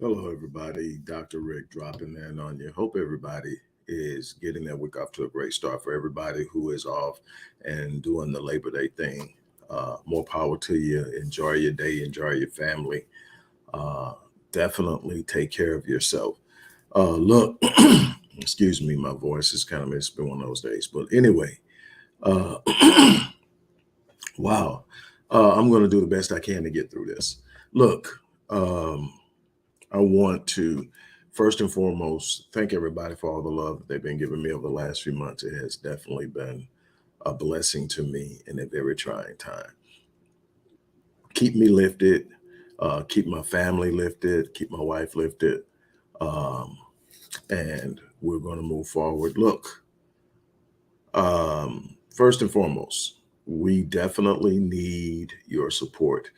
Hello, everybody. Dr. Rick dropping in on you. Hope everybody is getting their week off to a great start. For everybody who is off and doing the Labor Day thing, more power to you. Enjoy your day, enjoy your family. Uh, Definitely take care of yourself. Look, excuse me, my voice is kind of, it's been one of those days. But anyway, uh, wow, I'm going to do the best I can to get through this. Look, um, I want to first and foremost thank everybody for all the love that they've been giving me over the last few months. It has definitely been a blessing to me in a very trying time. Keep me lifted, keep my family lifted, keep my wife lifted, um, and we're going to move forward. Look, first and foremost, we definitely need your support.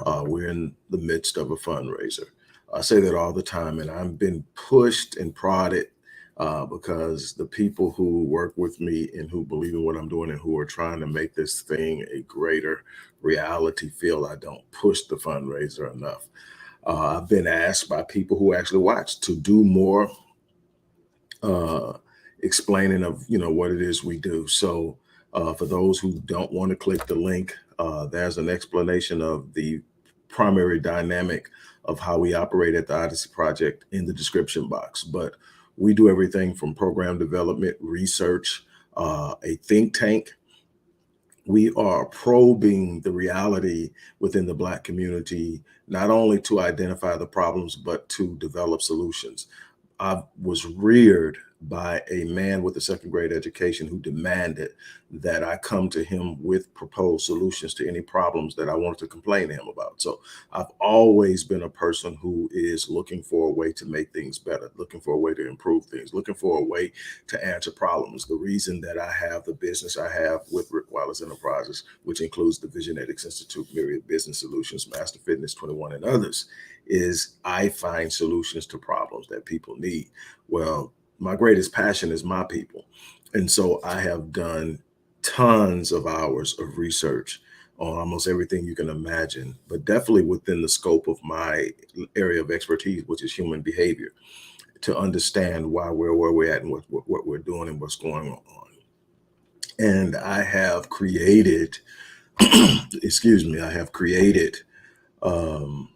We're in the midst of a fundraiser. I say that all the time, and I've been pushed and prodded because the people who work with me and who believe in what I'm doing and who are trying to make this thing a greater reality feel I don't push the fundraiser enough. I've been asked by people who actually watch to do more uh, explaining of what it is we do. So for those who don't want to click the link, there's an explanation of the primary dynamic of how we operate at the Odyssey Project in the description box. But we do everything from program development, research, a think tank. We are probing the reality within the Black community, not only to identify the problems, but to develop solutions. I was reared by a man with a second grade education who demanded that I come to him with proposed solutions to any problems that I wanted to complain to him about. So I've always been a person who is looking for a way to make things better, looking for a way to improve things, looking for a way to answer problems. The reason that I have the business I have with Rick Wallace Enterprises, which includes the Visionetics Institute, Myriad Business Solutions, Master Fitness 21, and others, is I find solutions to problems that people need. Well, my greatest passion is my people. And so I have done tons of hours of research on almost everything you can imagine, but definitely within the scope of my area of expertise, which is human behavior, to understand why we're where we're at and what we're doing and what's going on. And I have created, excuse me, I have created um,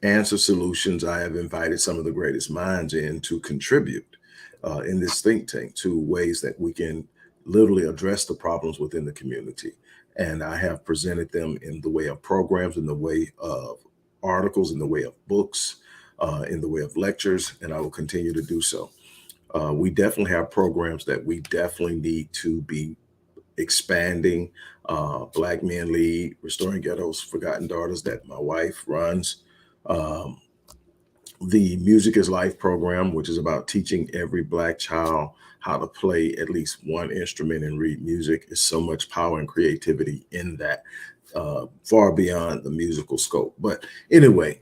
answer solutions. I have invited some of the greatest minds in to contribute in this think tank to ways that we can literally address the problems within the community. And I have presented them in the way of programs, in the way of articles, in the way of books, in the way of lectures, and I will continue to do so. We definitely have programs that we definitely need to be expanding. Black Men Lead, Restoring Ghettos Forgotten Daughters, that my wife runs. Um, the Music is Life program, which is about teaching every Black child how to play at least one instrument and read music. Is so much power and creativity in that, far beyond the musical scope. But anyway,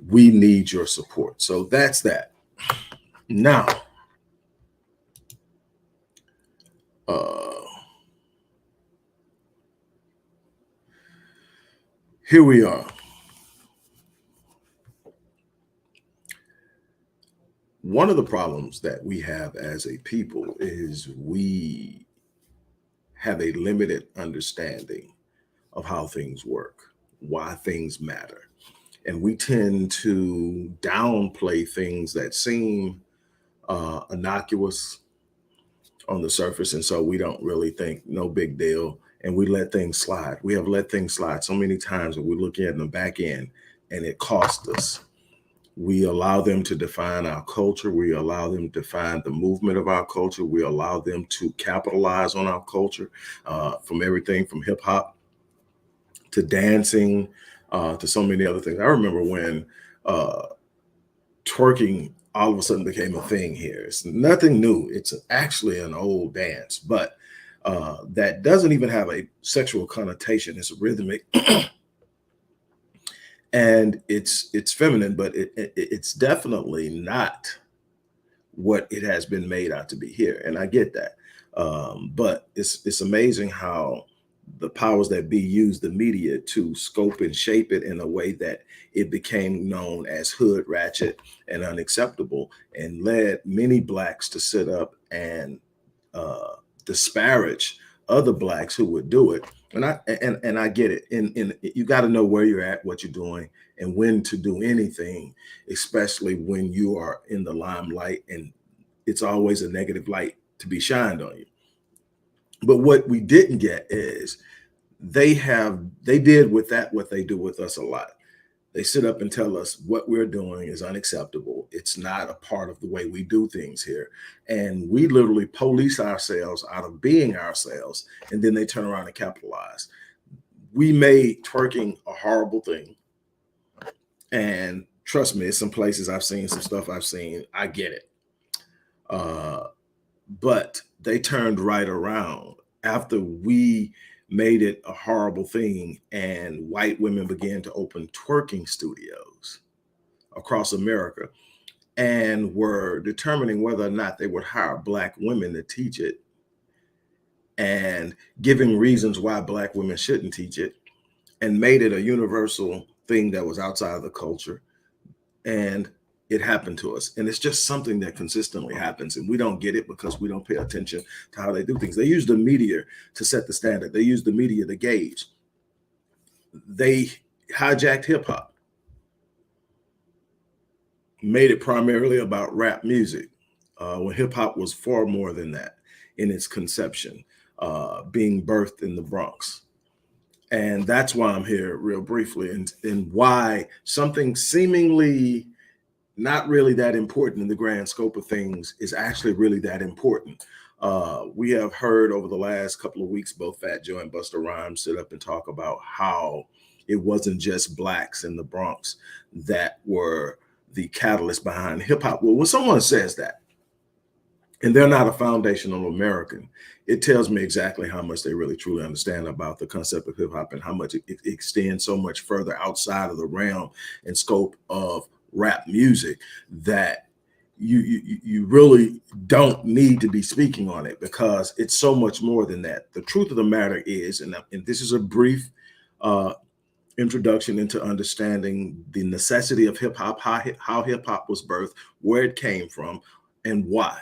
we need your support. So that's that. Now, uh, here we are. One of the problems that we have as a people is we have a limited understanding of how things work, why things matter. And we tend to downplay things that seem innocuous on the surface. And so we don't really think, no big deal. And we let things slide. We have let things slide so many times that we're looking at the back end and it costs us. We allow them to define our culture. We allow them to define the movement of our culture. We allow them to capitalize on our culture, from everything from hip hop to dancing, to so many other things. I remember when uh, twerking all of a sudden became a thing here. It's nothing new. It's actually an old dance, but that doesn't even have a sexual connotation. It's rhythmic and it's feminine, but it's definitely not what it has been made out to be here. And I get that, but it's amazing how the powers that be used the media to scope and shape it in a way that it became known as hood, ratchet, and unacceptable, and led many blacks to sit up and uh, disparage other blacks who would do it. And I get it. And you got to know where you're at, what you're doing, and when to do anything, especially when you are in the limelight, and it's always a negative light to be shined on you. But what we didn't get is they did with that what they do with us a lot. They sit up and tell us what we're doing is unacceptable. It's not a part of the way we do things here. And we literally police ourselves out of being ourselves. And then they turn around and capitalize. We made twerking a horrible thing. And trust me, some places I've seen, some stuff I've seen, I get it. But they turned right around after we made it a horrible thing, and white women began to open twerking studios across America and were determining whether or not they would hire black women to teach it and giving reasons why black women shouldn't teach it, and made it a universal thing that was outside of the culture. And it happened to us. And it's just something that consistently happens. And we don't get it because we don't pay attention to how they do things. They use the media to set the standard. They use the media to gauge. They hijacked hip hop, made it primarily about rap music, when hip hop was far more than that in its conception, being birthed in the Bronx. And that's why I'm here real briefly, and why something seemingly not really that important in the grand scope of things is actually really that important. We have heard over the last couple of weeks, both Fat Joe and Busta Rhymes sit up and talk about how it wasn't just blacks in the Bronx that were the catalyst behind hip hop. Well, when someone says that, and they're not a foundational American, it tells me exactly how much they really truly understand about the concept of hip hop and how much it extends so much further outside of the realm and scope of rap music that you really don't need to be speaking on it, because it's so much more than that. The truth of the matter is, and this is a brief introduction into understanding the necessity of hip hop, how hip hop was birthed, where it came from, and why.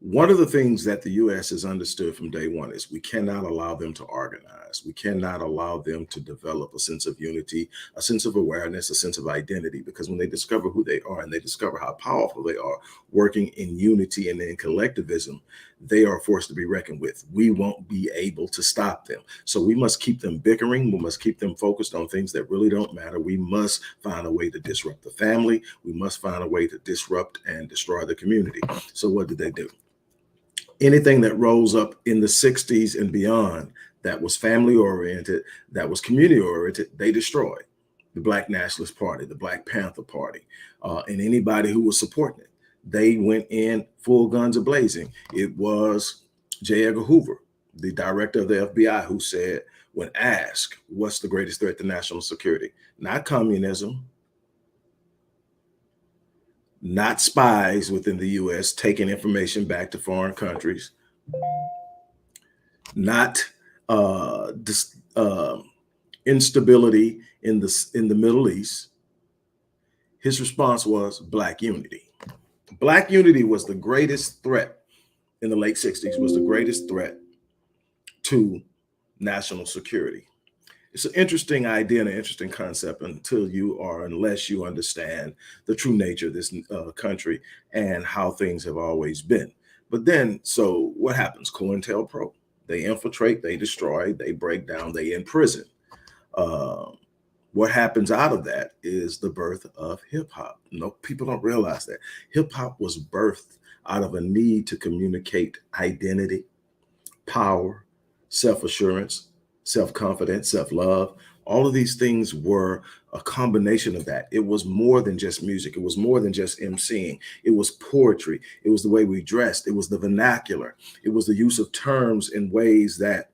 One of the things that the U.S. has understood from day one is we cannot allow them to organize. We cannot allow them to develop a sense of unity, a sense of awareness, a sense of identity, because when they discover who they are and they discover how powerful they are working in unity and in collectivism, they are forced to be reckoned with. We won't be able to stop them. So we must keep them bickering. We must keep them focused on things that really don't matter. We must find a way to disrupt the family. We must find a way to disrupt and destroy the community. So what did they do? Anything that rose up in the 60s and beyond that was family oriented, that was community oriented, they destroyed. The Black Nationalist Party, the Black Panther Party, and anybody who was supporting it. They went in full guns a-blazing. It was J. Edgar Hoover, the director of the FBI, who said, when asked, what's the greatest threat to national security? Not communism, not spies within the U.S. taking information back to foreign countries, not instability in the Middle East. His response was Black unity. Black unity was the greatest threat in the late 60s, was the greatest threat to national security. It's an interesting idea and an interesting concept unless you understand the true nature of this country and how things have always been. But then, so what happens? COINTELPRO, they infiltrate, they destroy, they break down, they imprison. What happens out of that is the birth of hip hop. No, people don't realize that hip hop was birthed out of a need to communicate identity, power, self-assurance, self-confidence, self-love. All of these things were a combination of that. It was more than just music. It was more than just emceeing. It was poetry. It was the way we dressed. It was the vernacular. It was the use of terms in ways that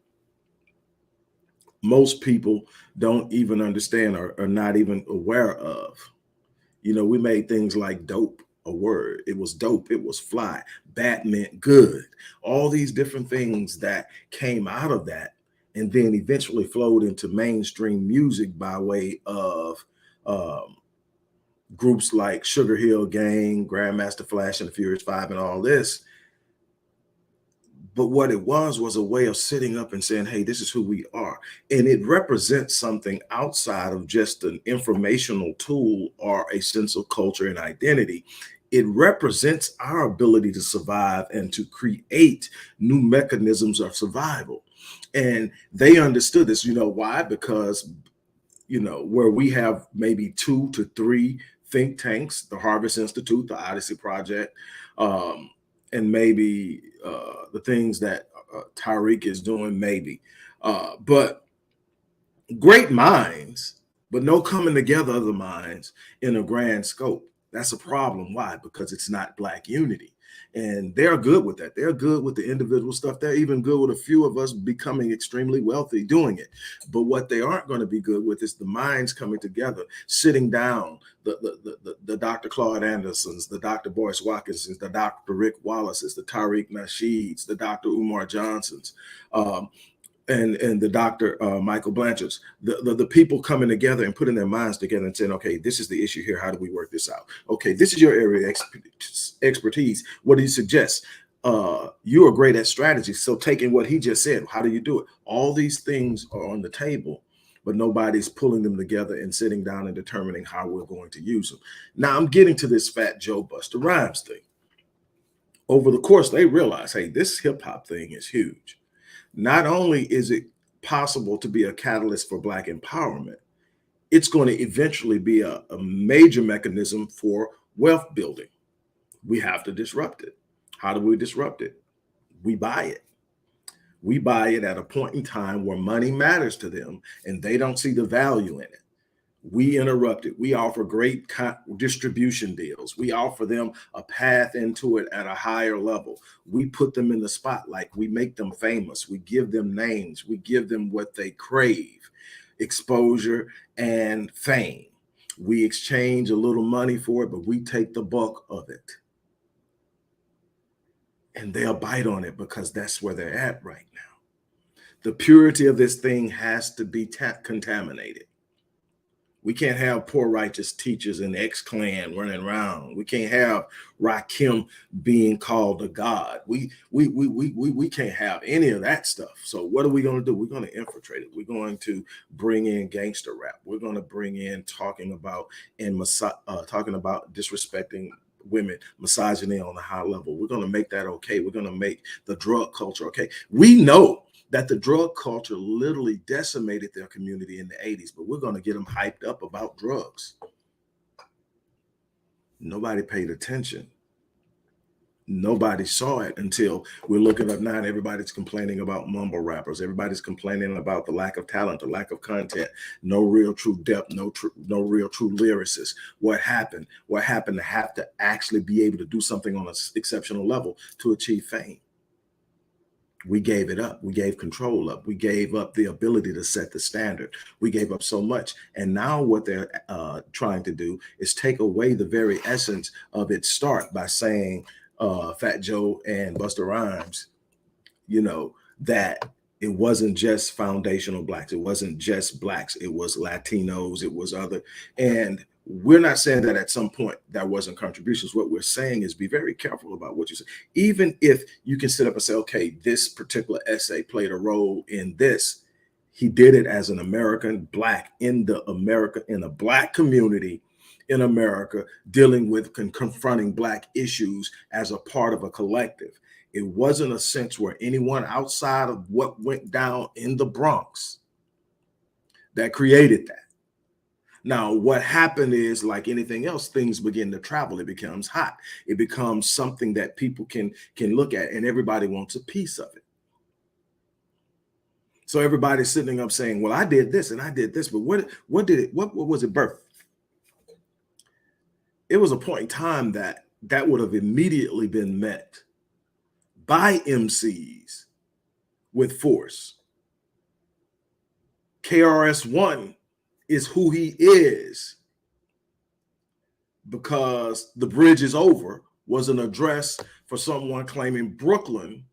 most people don't even understand or are not even aware of. You know, we made things like dope a word. It was dope. It was fly. Bat meant good. All these different things that came out of that and then eventually flowed into mainstream music by way of um, groups like Sugar Hill Gang, Grandmaster Flash and the Furious Five and all this. But what it was a way of sitting up and saying, hey, this is who we are. And it represents something outside of just an informational tool or a sense of culture and identity. It represents our ability to survive and to create new mechanisms of survival. And they understood this, why? Because, where we have maybe 2 to 3 think tanks, the Harvest Institute, the Odyssey Project, and maybe the things that Tariq is doing, maybe. But great minds, but no coming together of the minds in a grand scope. That's a problem. Why? Because it's not Black unity. And they're good with that. They're good with the individual stuff. They're even good with a few of us becoming extremely wealthy doing it. But what they aren't going to be good with is the minds coming together, sitting down, the Dr. Claude Andersons, the Dr. Boyce Watkinsons, the Dr. Rick Wallaces, the Tariq Nasheeds, the Dr. Umar Johnsons, and the Dr. Michael Blanchards, the people coming together and putting their minds together and saying, okay, this is the issue here. How do we work this out? Okay, this is your area of expertise. What do you suggest? You are great at strategy. So taking what he just said, how do you do it? All these things are on the table, but nobody's pulling them together and sitting down and determining how we're going to use them. Now I'm getting to this Fat Joe Busta Rhymes thing. Over the course, they realize, hey, this hip hop thing is huge. Not only is it possible to be a catalyst for Black empowerment, it's going to eventually be a major mechanism for wealth building. We have to disrupt it. How do we disrupt it? We buy it. We buy it at a point in time where money matters to them and they don't see the value in it. We interrupt it. We offer great distribution deals. We offer them a path into it at a higher level. We put them in the spotlight. We make them famous. We give them names. We give them what they crave, exposure and fame. We exchange a little money for it, but we take the bulk of it. And they'll bite on it because that's where they're at right now. The purity of this thing has to be contaminated. We can't have poor righteous teachers in X-Clan running around. We can't have Rakim being called a god. We can't have any of that stuff. So what are we going to do? We're going to infiltrate it. We're going to bring in gangster rap. We're going to bring in talking about disrespecting women, misogyny on a high level. We're going to make that okay. We're going to make the drug culture okay. We know that the drug culture literally decimated their community in the 80s, but we're going to get them hyped up about drugs. Nobody paid attention. Nobody saw it until we're looking up now and everybody's complaining about mumble rappers. Everybody's complaining about the lack of talent, the lack of content, no real true depth, no real true lyricists. What happened? What happened to have to actually be able to do something on an exceptional level to achieve fame? We gave it up. We gave control up. We gave up the ability to set the standard. We gave up so much. And now what they're trying to do is take away the very essence of its start by saying Fat Joe and Busta Rhymes, that it wasn't just foundational Blacks. It wasn't just Blacks. It was Latinos. It was other. And we're not saying that at some point that wasn't contributions. What we're saying is be very careful about what you say. Even if you can sit up and say, okay, this particular essay played a role in this, he did it as an American Black in a Black community in America, dealing with confronting Black issues as a part of a collective. It wasn't a sense where anyone outside of what went down in the Bronx that created that. Now, what happened is, like anything else, things begin to travel. It becomes hot. It becomes something that people can look at, and everybody wants a piece of it. So everybody's sitting up saying, well, I did this and I did this, but what was it birth? It was a point in time that would have immediately been met by MCs with force. KRS-One is who he is. because the bridge is over was an address for someone claiming Brooklyn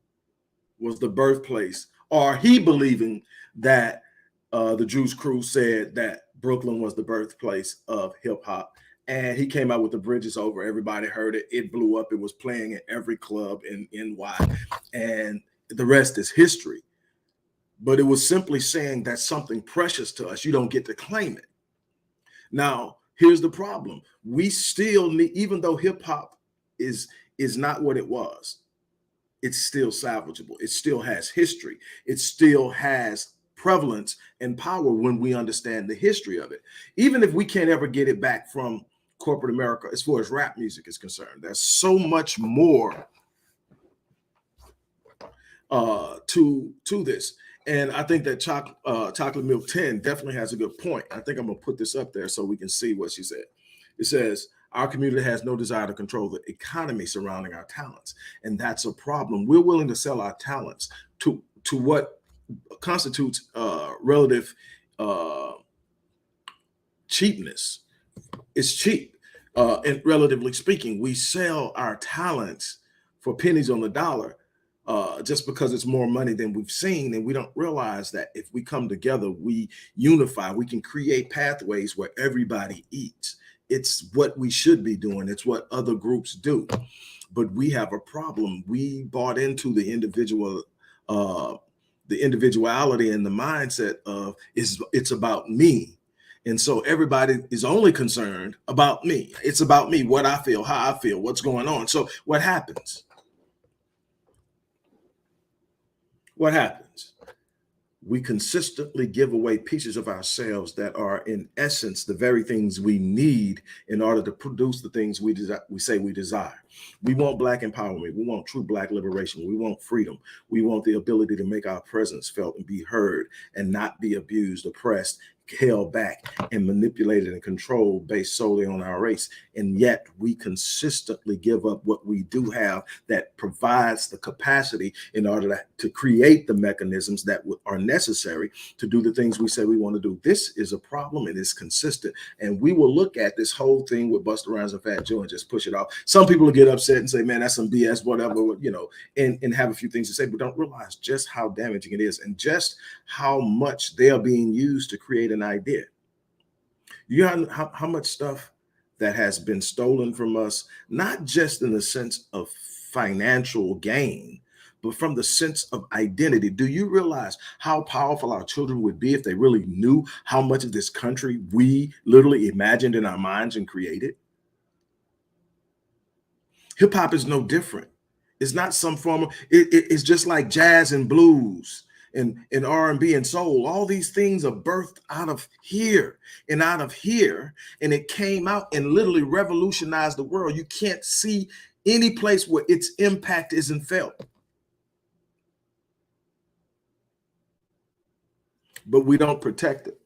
was the birthplace, or he believing that the Juice Crew said that Brooklyn was the birthplace of hip hop. And he came out with the bridge is over. Everybody heard it. It blew up. It was playing in every club in NY. And the rest is history. But it was simply saying that's something precious to us. You don't get to claim it. Now, here's the problem. We still need, even though hip hop is not what it was, it's still salvageable. It still has history. It still has prevalence and power when we understand the history of it. Even if we can't ever get it back from corporate America, as far as rap music is concerned, there's so much more to this. And I think that Chocolate Milk 10 definitely has a good point. I think I'm going to put this up there so we can see what she said. It says, our community has no desire to control the economy surrounding our talents. And that's a problem. We're willing to sell our talents to what constitutes relative cheapness. It's cheap. And relatively speaking, we sell our talents for pennies on the dollar. Just because it's more money than we've seen, and we don't realize that if we come together, we unify, we can create pathways where everybody eats. It's what we should be doing. It's what other groups do. But we have a problem. We bought into the individuality and the mindset of it's about me. And so everybody is only concerned about me. It's about me, what I feel, how I feel, what's going on. So what happens? What happens? We consistently give away pieces of ourselves that are, in essence, the very things we need in order to produce the things we say we desire. We want Black empowerment. We want true Black liberation. We want freedom. We want the ability to make our presence felt and be heard and not be abused, oppressed, held back, and manipulated and controlled based solely on our race. And yet we consistently give up what we do have that provides the capacity in order to create the mechanisms that are necessary to do the things we say we want to do. This is a problem. It is consistent. And we will look at this whole thing with Busta Rhymes and Fat Joe and just push it off. Some people will get upset and say, man, that's some BS, whatever, you know, and have a few things to say, but don't realize just how damaging it is and just how much they are being used to create an idea. You know how much stuff that has been stolen from us, not just in the sense of financial gain, but from the sense of identity. Do you realize how powerful our children would be if they really knew how much of this country we literally imagined in our minds and created? Hip hop is no different. It's not some form of, it's just like jazz and blues and R&B and soul. All these things are birthed out of here and out of here. And it came out and literally revolutionized the world. You can't see any place where its impact isn't felt. But we don't protect it.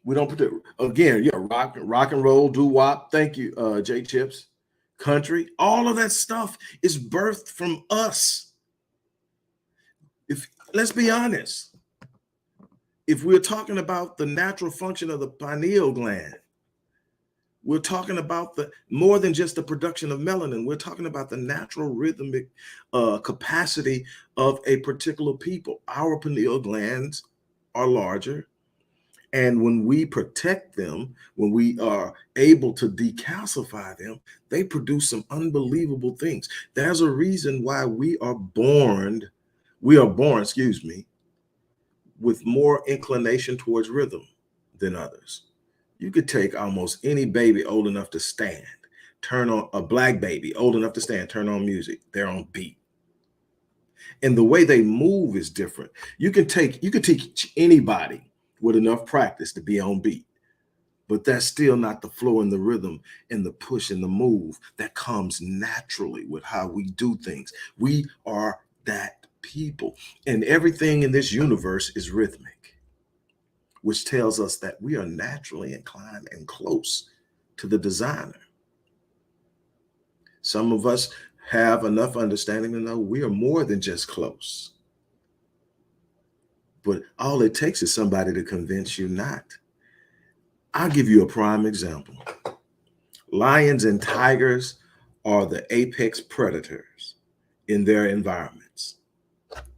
We don't protect it. Again, yeah, rock and roll, doo-wop. Thank you, J Chips. Country, all of that stuff is birthed from us. Let's be honest, if we're talking about the natural function of the pineal gland, we're talking about the more than just the production of melanin. We're talking about the natural rhythmic capacity of a particular people. Our pineal glands are larger. And when we protect them, when we are able to decalcify them, they produce some unbelievable things. There's a reason why we are born, with more inclination towards rhythm than others. You could take almost any baby old enough to stand, turn on a Black baby old enough to stand, turn on music, they're on beat. And the way they move is different. You could teach anybody with enough practice to be on beat, but that's still not the flow and the rhythm and the push and the move that comes naturally with how we do things. We are that people, and everything in this universe is rhythmic, which tells us that we are naturally inclined and close to the designer. Some of us have enough understanding to know we are more than just close. But all it takes is somebody to convince you not. I'll give you a prime example. Lions and tigers are the apex predators in their environments.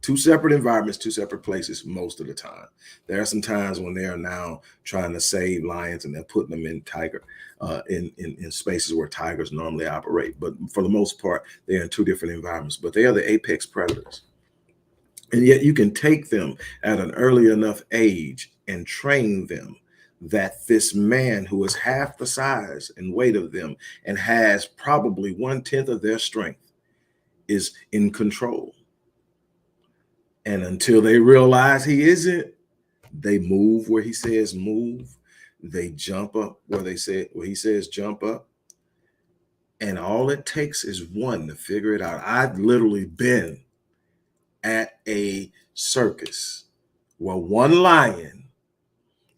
Two separate environments, two separate places most of the time. There are some times when they are now trying to save lions and they're putting them in in spaces where tigers normally operate. But for the most part, they're in two different environments. But they are the apex predators. And yet you can take them at an early enough age and train them that this man who is half the size and weight of them and has probably 1/10 of their strength is in control. And until they realize he isn't, they move where he says move. They jump up where he says jump up. And all it takes is one to figure it out. I've literally been at a circus where one lion,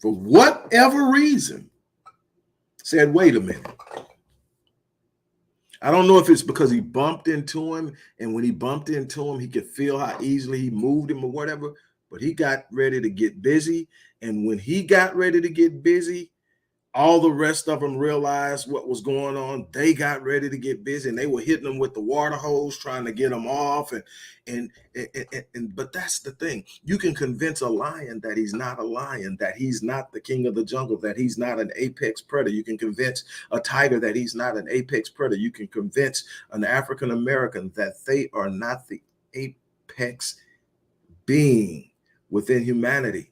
for whatever reason, said, wait a minute. I don't know if it's because he bumped into him, and when he bumped into him, he could feel how easily he moved him or whatever, but he got ready to get busy. And when he got ready to get busy, all the rest of them realized what was going on. They got ready to get busy, and they were hitting them with the water hose, trying to get them off. But that's the thing. You can convince a lion that he's not a lion, that he's not the king of the jungle, that he's not an apex predator. You can convince a tiger that he's not an apex predator. You can convince an African American that they are not the apex being within humanity.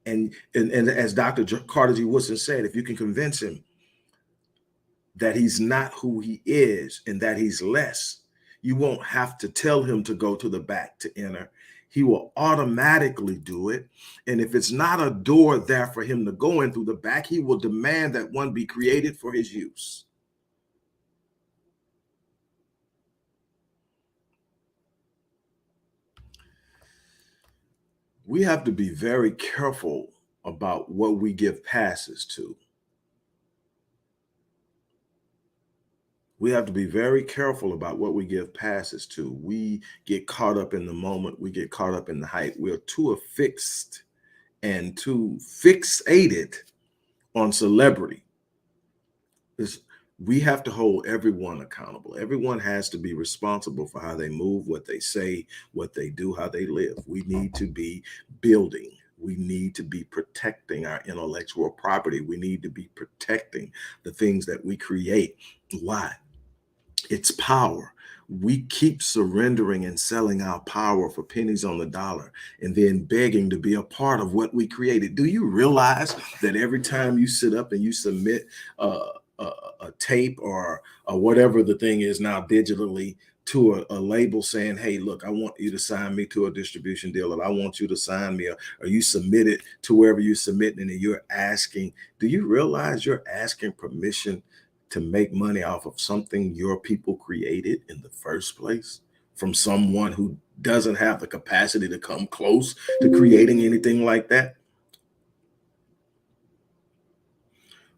And as Dr. Carter G. Woodson said, if you can convince him that he's not who he is and that he's less, you won't have to tell him to go to the back to enter. He will automatically do it. And if it's not a door there for him to go in through the back, he will demand that one be created for his use. We have to be very careful about what we give passes to. We have to be very careful about what we give passes to. We get caught up in the moment. We get caught up in the hype. We're too affixed and too fixated on celebrity. We have to hold everyone accountable. Everyone has to be responsible for how they move, what they say, what they do, how they live. We need to be building. We need to be protecting our intellectual property. We need to be protecting the things that we create. Why? It's power. We keep surrendering and selling our power for pennies on the dollar and then begging to be a part of what we created. Do you realize that every time you sit up and you submit a tape or whatever the thing is now digitally to a label saying, hey, look, I want you to sign me to a distribution deal, or I want you to sign me, or you submit it to wherever you're submitting, and you're asking, do you realize you're asking permission to make money off of something your people created in the first place from someone who doesn't have the capacity to come close to creating anything like that?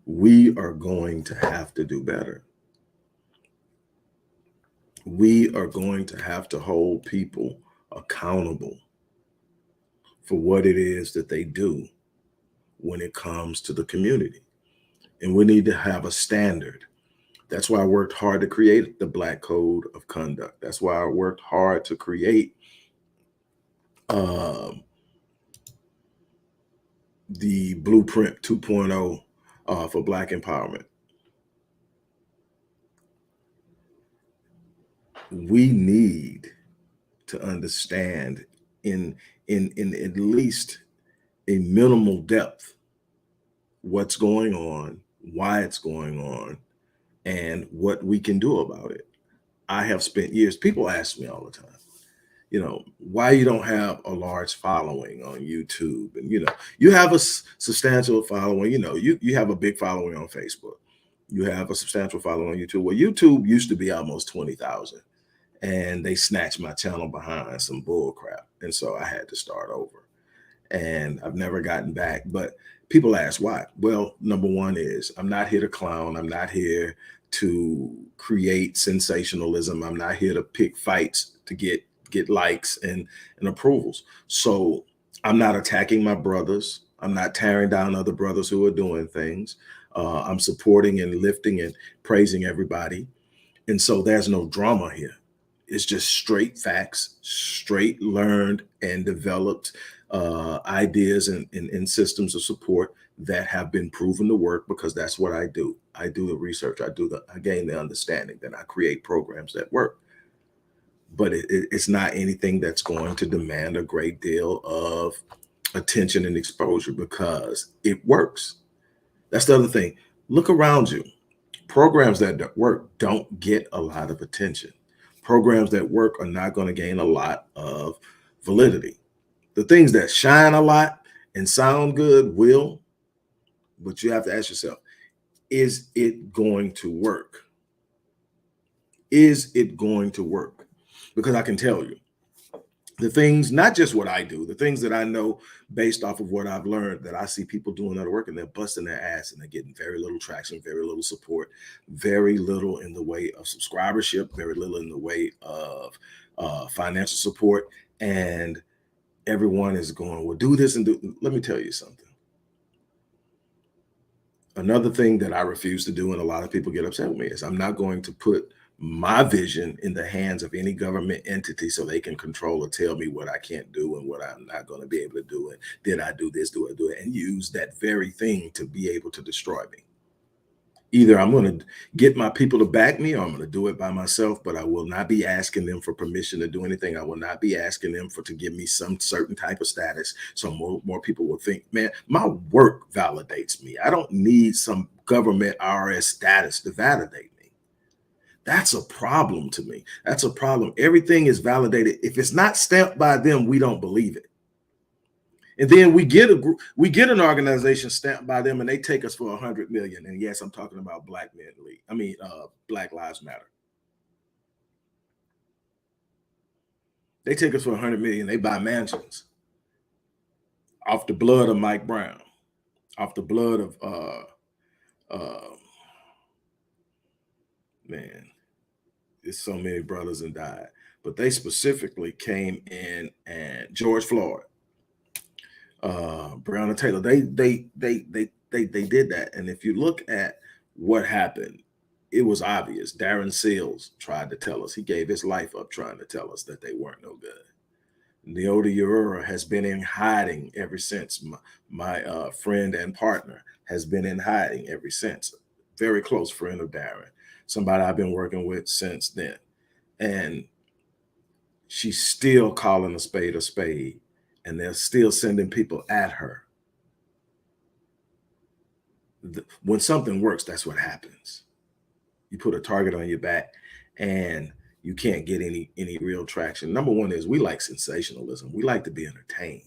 We are going to have to do better. We are going to have to hold people accountable for what it is that they do when it comes to the community. And we need to have a standard. That's why I worked hard to create the Black Code of Conduct. That's why I worked hard to create the Blueprint 2.0 for Black empowerment. We need to understand in at least a minimal depth what's going on, why it's going on, and what we can do about it. I have spent years, people ask me all the time, why you don't have a large following on YouTube. And, you have a substantial following, you have a big following on Facebook. You have a substantial following on YouTube. Well, YouTube used to be almost 20,000. And they snatched my channel behind some bull crap. And so I had to start over. And I've never gotten back. But people ask why. Well, number one is I'm not here to clown. I'm not here to create sensationalism. I'm not here to pick fights to get likes and approvals. So I'm not attacking my brothers. I'm not tearing down other brothers who are doing things. I'm supporting and lifting and praising everybody. And so there's no drama here. It's just straight facts, straight learned and developed ideas and systems of support that have been proven to work, because that's what I do. I do the research. I gain the understanding. Then I create programs that work. But it's not anything that's going to demand a great deal of attention and exposure, because it works. That's the other thing. Look around you. Programs that work don't get a lot of attention. Programs that work are not going to gain a lot of validity. The things that shine a lot and sound good will, but you have to ask yourself, is it going to work? Is it going to work? Because I can tell you, the things, not just what I do, the things that I know based off of what I've learned, that I see people doing other work and they're busting their ass and they're getting very little traction, very little support, very little in the way of subscribership, very little in the way of financial support. And everyone is going, well, do this and do. Let me tell you something. Another thing that I refuse to do, and a lot of people get upset with me, is I'm not going to put my vision in the hands of any government entity so they can control or tell me what I can't do and what I'm not going to be able to do. And did I do this? Do I do it? And use that very thing to be able to destroy me. Either I'm going to get my people to back me, or I'm going to do it by myself, but I will not be asking them for permission to do anything. I will not be asking them to give me some certain type of status. So more people will think, man, my work validates me. I don't need some government IRS status to validate me. That's a problem to me. That's a problem. Everything is validated. If it's not stamped by them, we don't believe it. And then we get a group, we get an organization stamped by them, and they take us for 100 million. And yes, I'm talking about Black Men League. Black Lives Matter. They take us for 100 million. They buy mansions off the blood of Mike Brown, off the blood of man, there's so many brothers and died. But they specifically came in, and George Floyd, Breonna Taylor, they did that. And if you look at what happened, it was obvious. Darren Seals tried to tell us, he gave his life up trying to tell us that they weren't no good. Neota Urora has been in hiding ever since. My friend and partner has been in hiding ever since. Very close friend of Darren, somebody I've been working with since then. And she's still calling a spade, and they're still sending people at her. When something works, that's what happens. You put a target on your back and you can't get any real traction. Number one is we like sensationalism. We like to be entertained.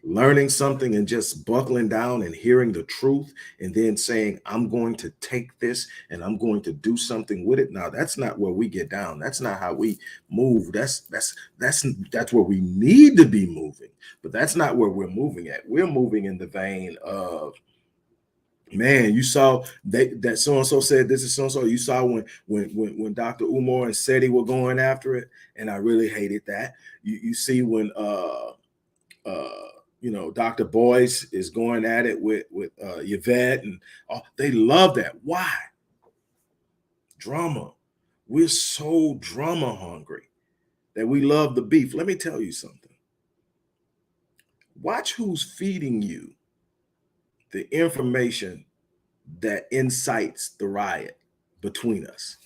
Learning something and just buckling down and hearing the truth and then saying, I'm going to take this and I'm going to do something with it. Now, that's not where we get down. That's not how we move. That's where we need to be moving. But that's not where we're moving at. We're moving in the vein of, man, you saw that so-and-so said this is so-and-so. You saw when Dr. Umar and Seti were going after it, and I really hated that. You see when Dr. Boyce is going at it with Yvette, and they love that. Why? Drama. We're so drama hungry that we love the beef. Let me tell you something. Watch who's feeding you the information that incites the riot between us.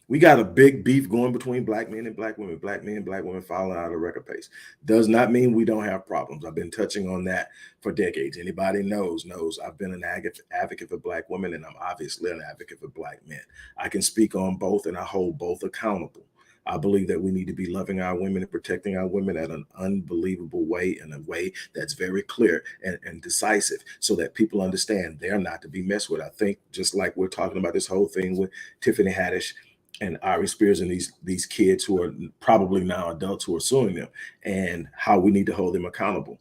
We got a big beef going between Black men and Black women, Black men and Black women falling out of record pace. Does not mean we don't have problems. I've been touching on that for decades. Anybody knows I've been an advocate for Black women, and I'm obviously an advocate for Black men. I can speak on both, and I hold both accountable. I believe that we need to be loving our women and protecting our women at an unbelievable way, in a way that's very clear and decisive, so that people understand they're not to be messed with. I think just like we're talking about this whole thing with Tiffany Haddish and Ari Spears and these kids who are probably now adults who are suing them, and how we need to hold them accountable.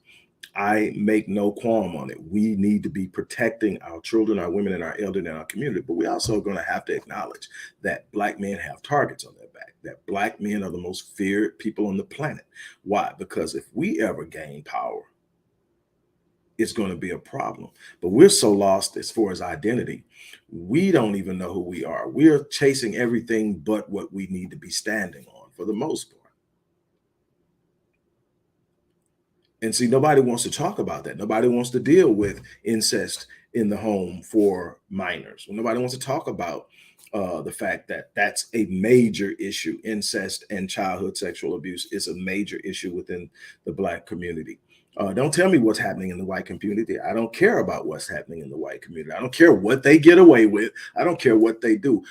I make no qualm on it. We need to be protecting our children, our women, and our elderly in our community. But we also are going to have to acknowledge that Black men have targets on their back, that Black men are the most feared people on the planet. Why? Because if we ever gain power, it's going to be a problem. But we're so lost as far as identity, we don't even know who we are. We're chasing everything but what we need to be standing on for the most part. And see, nobody wants to talk about that. Nobody wants to deal with incest in the home for minors. Nobody wants to talk about the fact that that's a major issue. Incest and childhood sexual abuse is a major issue within the Black community. Don't tell me what's happening in the white community. I don't care about what's happening in the white community. I don't care what they get away with. I don't care what they do.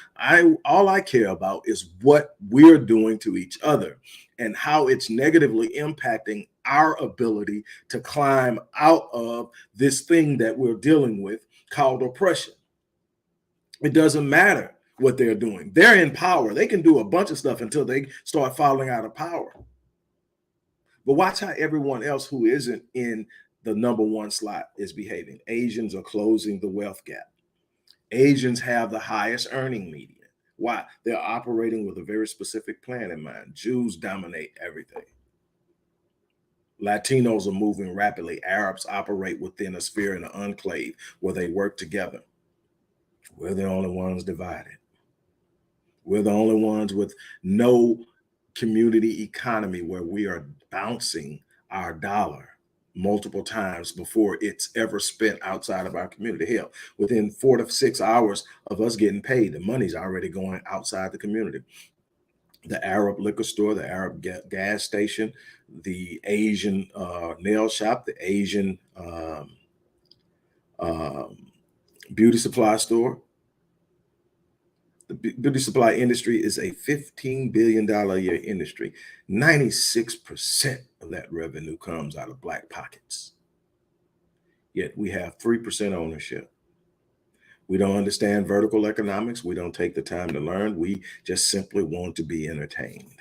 All I care about is what we're doing to each other and how it's negatively impacting our ability to climb out of this thing that we're dealing with called oppression. It doesn't matter what they're doing. They're in power. They can do a bunch of stuff until they start falling out of power. But watch how everyone else who isn't in the number one slot is behaving. Asians are closing the wealth gap. Asians have the highest earning median. Why? They're operating with a very specific plan in mind. Jews dominate everything. Latinos are moving rapidly. Arabs operate within a sphere and an enclave where they work together. We're the only ones divided. We're the only ones with no community economy where we are bouncing our dollar multiple times before it's ever spent outside of our community. Hell, within 4 to 6 hours of us getting paid, the money's already going outside the community. The Arab liquor store, the Arab gas station, the Asian nail shop, the Asian beauty supply store. The beauty supply industry is a $15 billion a year industry. 96% of that revenue comes out of Black pockets. Yet we have 3% ownership. We don't understand vertical economics. We don't take the time to learn. We just simply want to be entertained.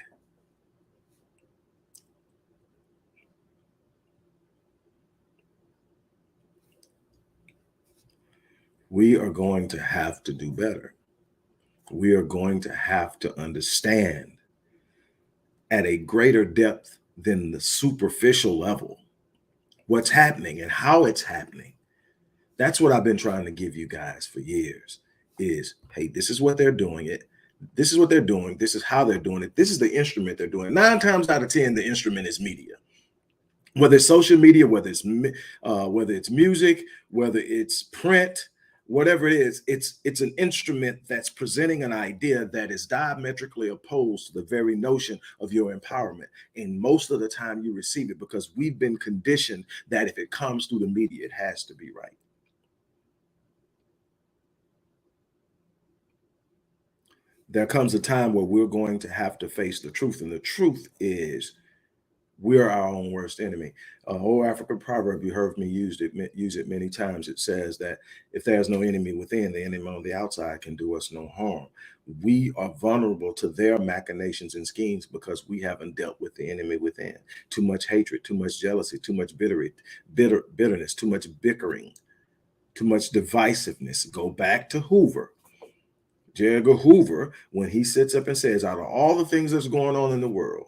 We are going to have to do better. We are going to have to understand at a greater depth than the superficial level what's happening and how it's happening. That's what I've been trying to give you guys for years is, hey, this is what they're doing it. This is what they're doing. This is how they're doing it. This is the instrument they're doing. 9 times out of 10, the instrument is media. Whether it's social media, whether it's music, whether it's print, whatever it is, it's an instrument that's presenting an idea that is diametrically opposed to the very notion of your empowerment. And most of the time you receive it because we've been conditioned that if it comes through the media, it has to be right. There comes a time where we're going to have to face the truth. And the truth is we're our own worst enemy. An old African proverb, you heard me use it many times. It says that if there's no enemy within, the enemy on the outside can do us no harm. We are vulnerable to their machinations and schemes because we haven't dealt with the enemy within. Too much hatred, too much jealousy, too much bitterness, too much bickering, too much divisiveness. Go back to Hoover. J. Edgar Hoover, when he sits up and says, out of all the things that's going on in the world,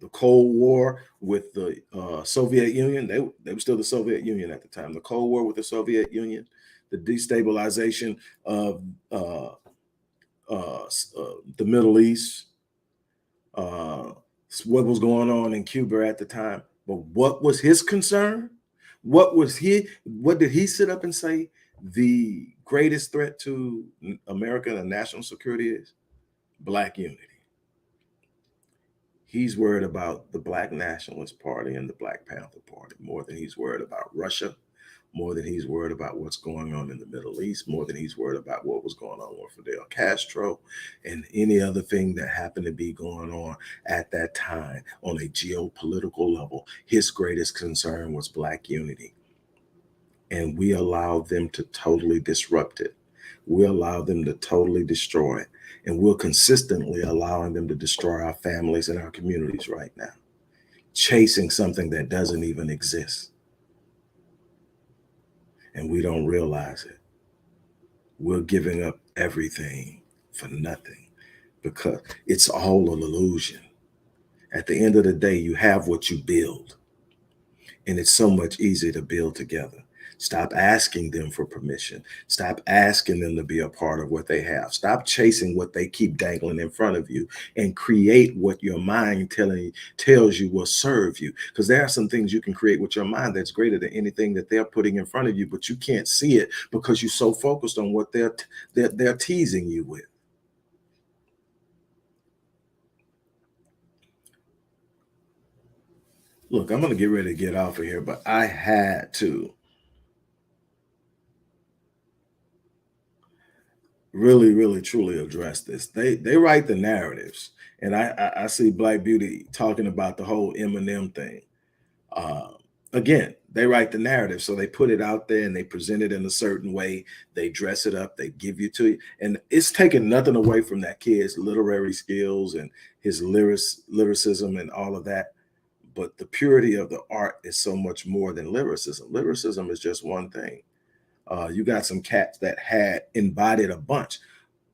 the Cold War with the Soviet Union, they were still the Soviet Union at the time. The Cold War with the Soviet Union, the destabilization of the Middle East, what was going on in Cuba at the time. But what was his concern? What did he sit up and say? The greatest threat to America and national security is Black unity. He's worried about the Black Nationalist Party and the Black Panther Party more than he's worried about Russia, more than he's worried about what's going on in the Middle East, more than he's worried about what was going on with Fidel Castro and any other thing that happened to be going on at that time on a geopolitical level. His greatest concern was Black unity. And we allowed them to totally disrupt it. We allowed them to totally destroy it. And we're consistently allowing them to destroy our families and our communities right now, chasing something that doesn't even exist. And we don't realize it. We're giving up everything for nothing because it's all an illusion. At the end of the day, you have what you build. And it's so much easier to build together. Stop asking them for permission. Stop asking them to be a part of what they have. Stop chasing what they keep dangling in front of you and create what your mind tells you will serve you. Because there are some things you can create with your mind that's greater than anything that they're putting in front of you, but you can't see it because you're so focused on what they're teasing you with. Look, I'm going to get ready to get off of here, but I had to really, really, truly address this. They write the narratives, and I see Black Beauty talking about the whole Eminem thing. Uh, Again, they write the narrative, so they put it out there and they present it in a certain way. They dress it up, they give you to you, and it's taking nothing away from that kid's literary skills and his lyricism and all of that. But the purity of the art is so much more than lyricism. Lyricism is just one thing. You got some cats that had embodied a bunch.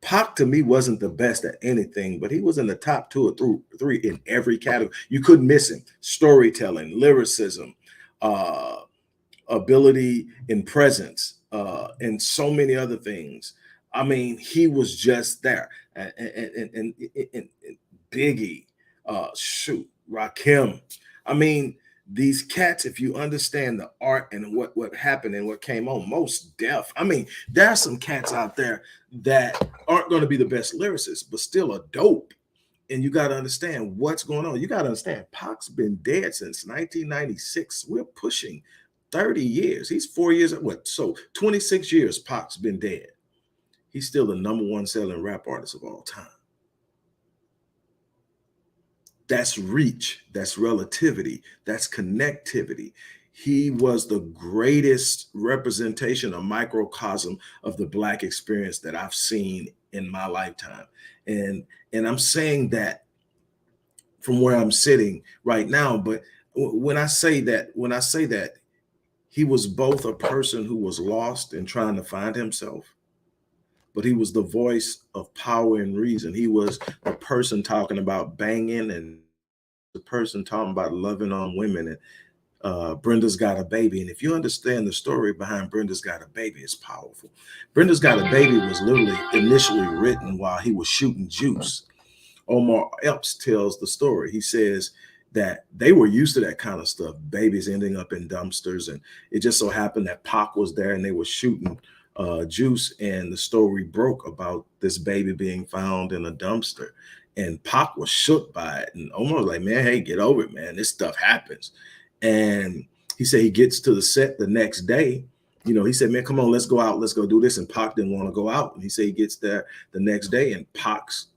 Pac to me wasn't the best at anything, but he was in the top two or three in every category. You couldn't miss him. Storytelling, lyricism, uh, ability in presence, and so many other things. I mean, he was just there. And Biggie, shoot, Rakim. I mean, these cats, if you understand the art and what happened and what came on, most deaf. I mean, there are some cats out there that aren't going to be the best lyricists, but still a dope. And you got to understand what's going on. You got to understand, Pac's been dead since 1996. We're pushing 30 years. He's 4 years, what? So 26 years Pac's been dead. He's still the number one selling rap artist of all time. That's reach, that's relativity, that's connectivity. He was the greatest representation, a microcosm of the Black experience that I've seen in my lifetime. And I'm saying that from where I'm sitting right now, but when I say that he was both a person who was lost and trying to find himself, but he was the voice of power and reason. He was a person talking about banging and the person talking about loving on women, and Brenda's Got a Baby. And if you understand the story behind Brenda's Got a Baby, it's powerful. Brenda's Got a Baby was literally initially written while he was shooting juice. Omar Epps tells the story. He says that they were used to that kind of stuff, babies ending up in dumpsters. And it just so happened that Pac was there and they were shooting juice. And the story broke about this baby being found in a dumpster. And Pac was shook by it. And Omar was like, man, hey, get over it, man. This stuff happens. And he said he gets to the set the next day. You know, he said, man, come on, let's go out. Let's go do this. And Pac didn't want to go out. And he said he gets there the next day and Pac's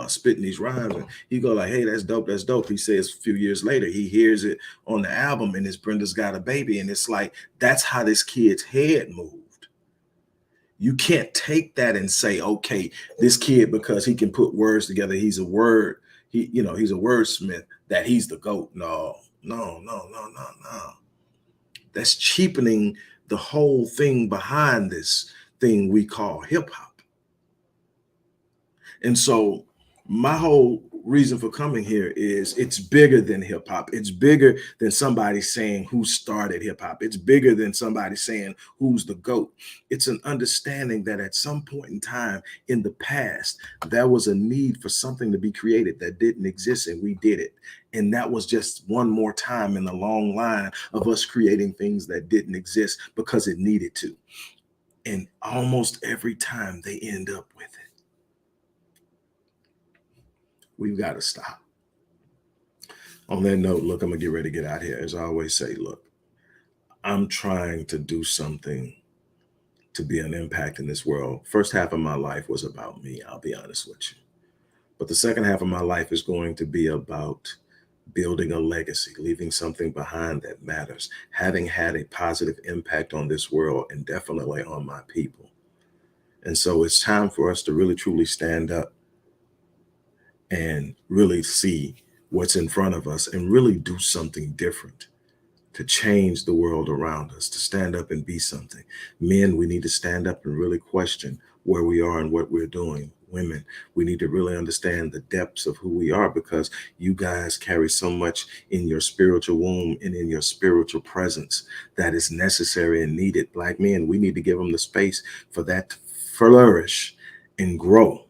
spitting these rhymes, and he go like, hey, that's dope, that's dope. He says a few years later he hears it on the album and it's Brenda's Got a Baby, and it's like, that's how this kid's head moved. You can't take that and say, okay, this kid, because he can put words together, he's a he's a wordsmith, that he's the GOAT. No. That's cheapening the whole thing behind this thing we call hip hop. And so my whole reason for coming here is it's bigger than hip hop. It's bigger than somebody saying who started hip hop. It's bigger than somebody saying who's the GOAT. It's an understanding that at some point in time in the past, there was a need for something to be created that didn't exist, and we did it. And that was just one more time in the long line of us creating things that didn't exist because it needed to. And almost every time they end up with it. We've got to stop. On that note, look, I'm going to get ready to get out here. As I always say, look, I'm trying to do something to be an impact in this world. First half of my life was about me, I'll be honest with you. But the second half of my life is going to be about building a legacy, leaving something behind that matters, having had a positive impact on this world and definitely on my people. And so it's time for us to really, truly stand up and really see what's in front of us and really do something different to change the world around us, to stand up and be something. Men, we need to stand up and really question where we are and what we're doing. women. We need to really understand the depths of who we are, because you guys carry so much in your spiritual womb and in your spiritual presence that is necessary and needed. Black men, we need to give them the space for that to flourish and grow.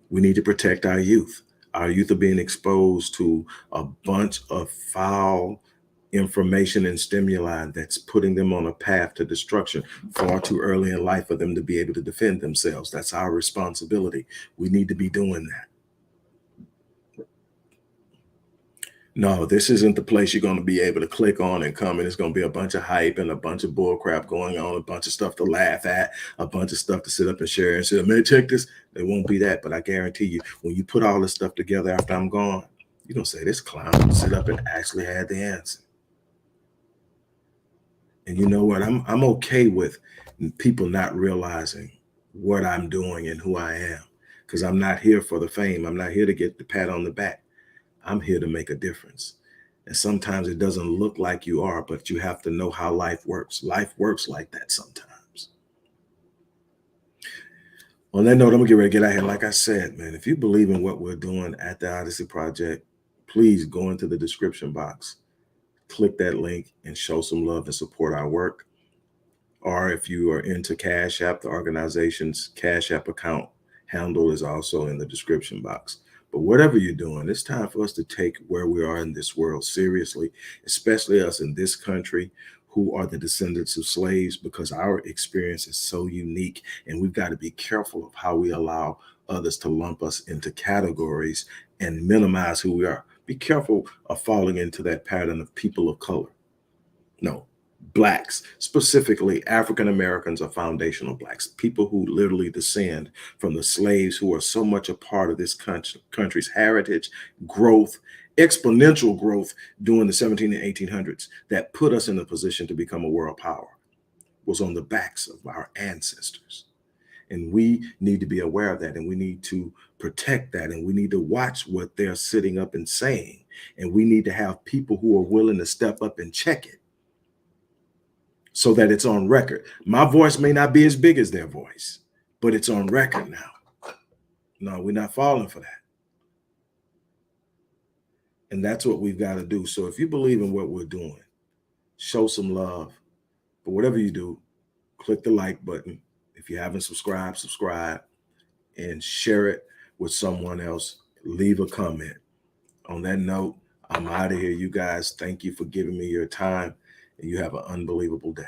We need to protect our youth. Our youth are being exposed to a bunch of foul information and stimuli that's putting them on a path to destruction far too early in life for them to be able to defend themselves. That's our responsibility. We need to be doing that. No, this isn't the place you're going to be able to click on and come, and it's going to be a bunch of hype and a bunch of bull crap going on, a bunch of stuff to laugh at, a bunch of stuff to sit up and share and say, man, check this. It won't be that, but I guarantee you, when you put all this stuff together after I'm gone, you're going to say, this clown will sit up and actually had the answer. And you know what? I'm okay with people not realizing what I'm doing and who I am, because I'm not here for the fame. I'm not here to get the pat on the back. I'm here to make a difference. And sometimes it doesn't look like you are, but you have to know how life works. Life works like that sometimes. On that note, I'm gonna get ready to get out here. Like I said, man, if you believe in what we're doing at the Odyssey Project, please go into the description box, click that link, and show some love and support our work. Or if you are into Cash App, the organization's Cash App account handle is also in the description box. But whatever you're doing, it's time for us to take where we are in this world seriously, especially us in this country who are the descendants of slaves, because our experience is so unique, and we've got to be careful of how we allow others to lump us into categories and minimize who we are. Be careful of falling into that pattern of people of color. No, blacks, specifically African Americans, are foundational blacks, people who literally descend from the slaves who are so much a part of this country's heritage, growth, exponential growth during the 17 and 1800s that put us in a position to become a world power, was on the backs of our ancestors. And we need to be aware of that, and we need to protect that, and we need to watch what they're sitting up and saying. And we need to have people who are willing to step up and check it, so that it's on record. My voice may not be as big as their voice, but it's on record now. No, we're not falling for that. And that's what we've got to do. So if you believe in what we're doing, show some love. But whatever you do, click the like button. If you haven't subscribed, subscribe and share it with someone else. Leave a comment. On that note, I'm out of here. You guys, thank you for giving me your time, and you have an unbelievable day.